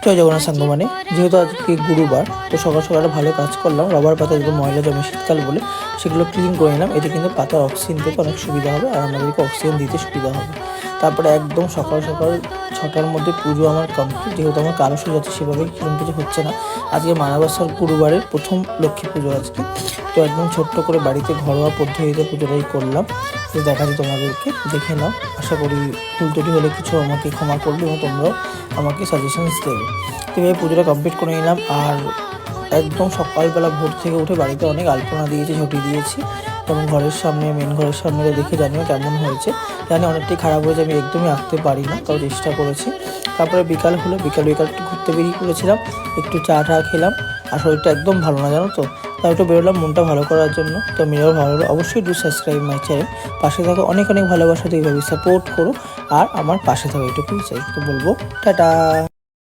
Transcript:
জয় জগন্নাথ সাঙ্গ মানে যেহেতু আজকে গুরুবার, তো সকাল সকাল ভালো কাজ করলাম। রবার পাতা যেগুলো ময়লা জমে শীতকাল বলে সেগুলো ক্লিন করে নিলাম। এতে কিন্তু পাতার অক্সিজেন পেতে অনেক সুবিধা হবে আর আমাদেরকে অক্সিজেন দিতে সুবিধা হবে। তারপরে একদম সকাল সকাল 6টার মধ্যে পুজো আমার কমপ্লিট। যেহেতু আমার কালসা যাচ্ছে সেভাবে কিরম কিছু হচ্ছে না। আজকে মানাবাসার গুরুবারের প্রথম লক্ষ্মী পুজো আজকে, তো একদম ছোট্ট করে বাড়িতে ঘরোয়া পদ্ধতিতে পুজোটাই করলাম। তো দেখাচ্ছি তোমাদেরকে, দেখে নাও। আশা করি ভুল ত্রুটি হলে কিছু আমাকে ক্ষমা করবে এবং তোমরাও আমাকে সাজেশনস দেবে। তো এইভাবে পুজোটা কমপ্লিট করে নিলাম। আর একদম সকালবেলা ভোর থেকে উঠে বাড়িতে অনেক আলপনা দিয়েছি, ঝুঁটি দিয়েছি এবং ঘরের সামনে, মেন ঘরের সামনে দেখে জানিও কেমন হয়েছে। জানি অনেকটাই খারাপ হয়েছে, আমি একদমই আঁকতে পারি না, তাও চেষ্টা করেছি। তারপরে বিকাল হলো, বিকাল একটু ঘুরতে বেরিয়ে পড়েছিলাম, একটু চা খেলাম। আর শরীরটা একদম ভালো না জানো তো, তাই একটু বেরোলাম মনটা ভালো করার জন্য। তো মেয়েরাও ভালো হলো, অবশ্যই ডু সাবস্ক্রাইব মাই চ্যানেল। পাশে থাকো, অনেক অনেক ভালোবাসা দিয়ে এইভাবে সাপোর্ট করো আর আমার পাশে থাকো, এটুকুই চাই। তো বলবো টাটা।